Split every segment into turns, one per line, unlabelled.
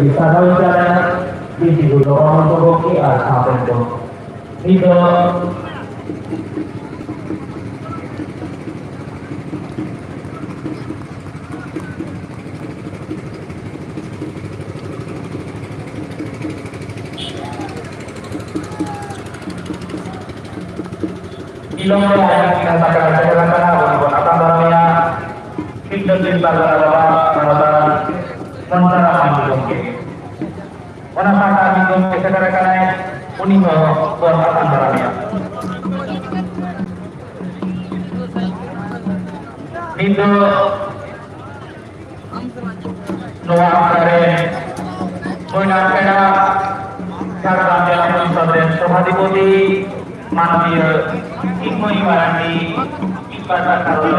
bisa rencana di orang untuk apa itu ilmu yang kita katakan akan barangnya kita cinta kepada Mentara mungkin, orang kata itu sekarang uniho buat akan barangnya. Itu Noah keren, menakena cara dalam proses Sohadipoti mandir ilmu ibarani ibadah kalau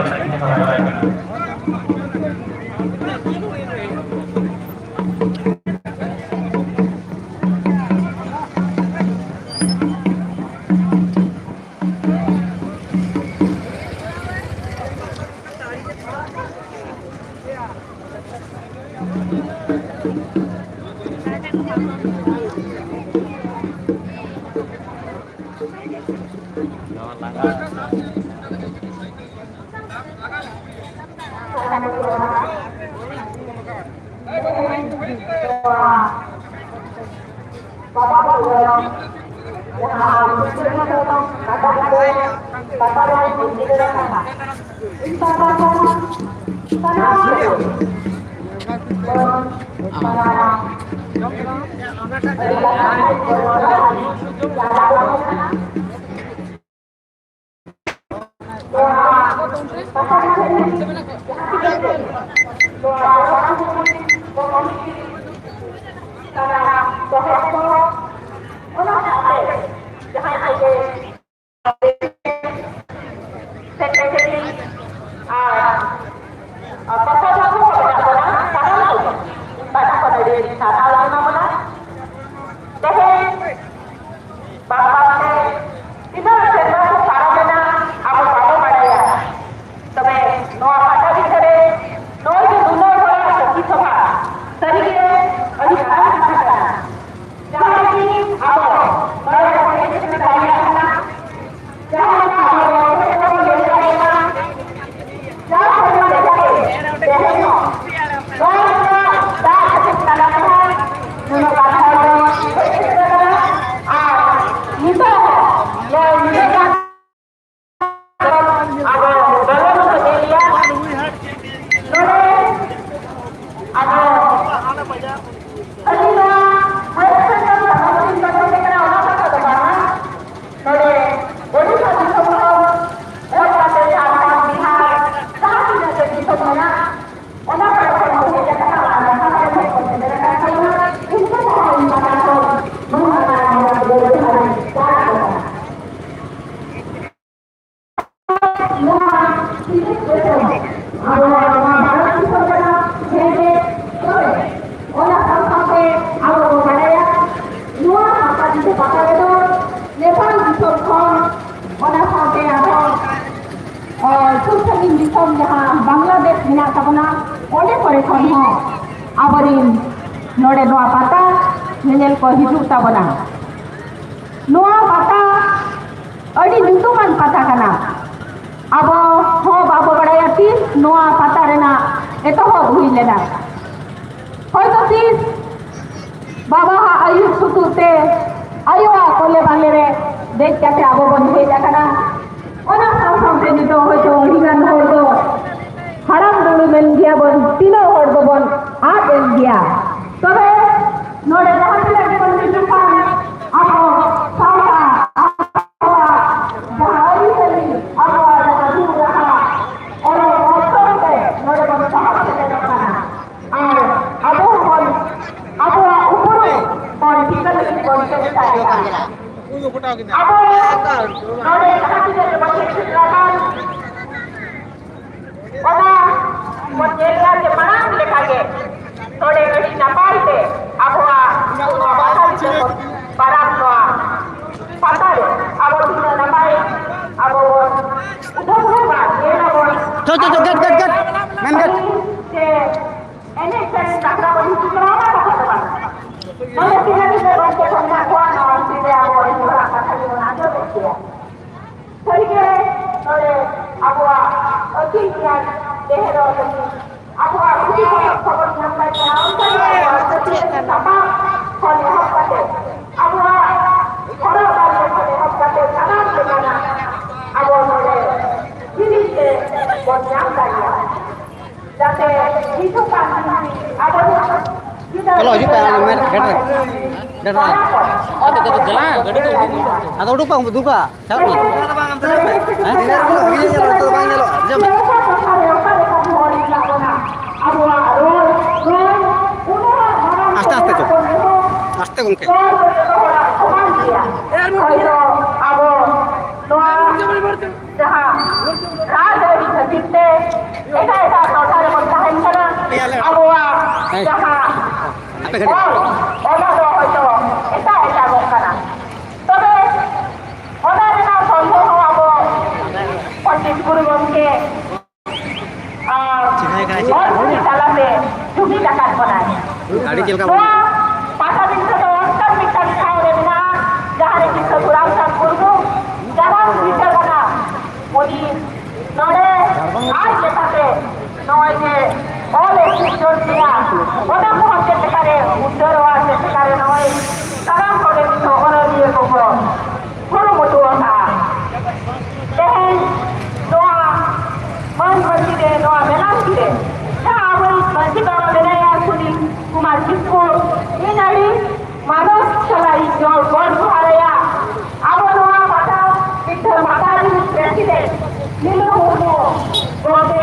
para para patal, abo Cok, get. Main get.
Ini saya tak tahu itu kenapa teman-teman. Kalau tidak bisa baca pengakuan orang tidak boleh berangkat haji mengajar dia. Jadi oleh abua tinggal dehero ini abua ini kabar menyampaikan saya sama oleh apa abua orang oleh apa karena bagaimana abua oleh ini menyampaikan जाते itu kan ada
Kalau aja pengen main get. Dan
ada kata jalan gadi tuh
atau udah bang buka. Siapa? Hah? Ini jalan tuh bang jalan. Jam. Aste tuh. Aste gongke. Ada cilka.
Pasal itu kan bisa tahu deh jangan kita kurang kurang jangan bisa kena mudi nore aja tapi noise oleh Indonesia orang mau sekare udah wajib sekare noise sekarang kalau itu orang dia kok kurang mutu apa deh doa masih deh doa menang deh saya masih kalau deh yang kuning kumar kisku ini মানুষ সবাই জল গল্প হারাইয়া আবহাওয়া পাতা বিদ্যার মাতা president Nilu Murmu বলতে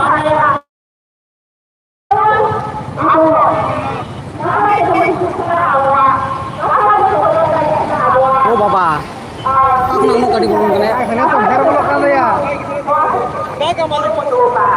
হারাইয়া
Oh bapa. Aku nemu tadi burung kene. Kene tuh biar bolak kali ya.
Mereka malu berdoa.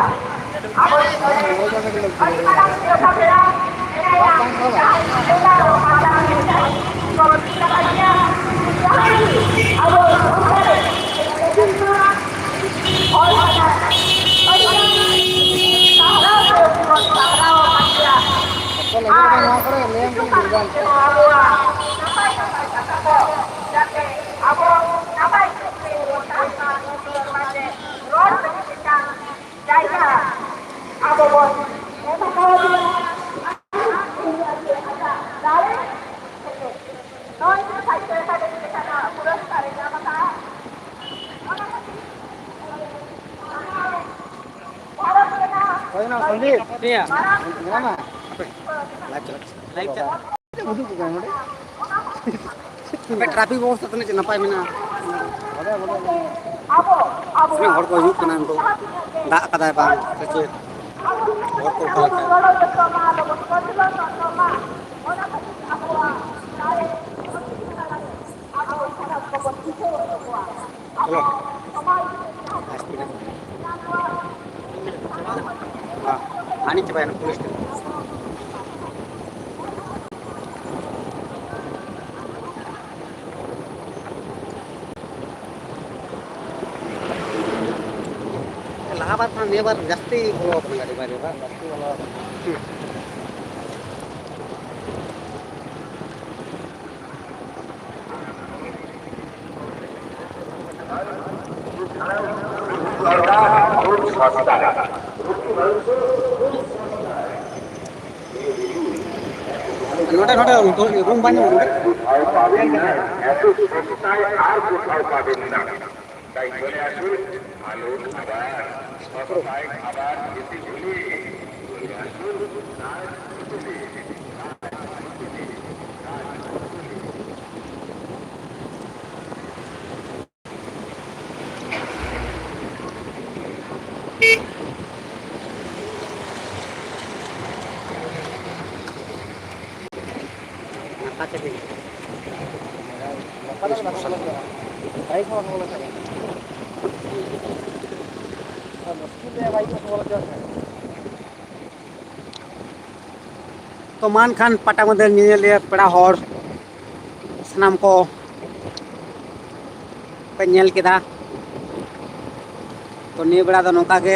Iya. Gimana? Like. Udah bukan udah. Sampai traffic bos tuh nih napai mina. Senang hor ko hidup kanan tuh. Enggak kata bang, kecil. Hor ko kalau. Ani coba yang tulis tuh. Lahabat kan dia bar jasti kalau pernah di bari bar jasti kalau. নটা room বানিয়ে
আর কোথাও পাবেন না তাই চলে আসুন আলো খাবার খাবার খেতে হলে
तो मान खान पाटा मध्य निये पेड़ा हर सामान को ᱯᱮ ᱧᱮᱞ ᱠᱮᱫᱟ ᱛᱚ ᱱᱤᱭᱟᱹ ᱵᱮᱲᱟ ᱫᱚ ᱱᱚᱝᱠᱟ ᱜᱮ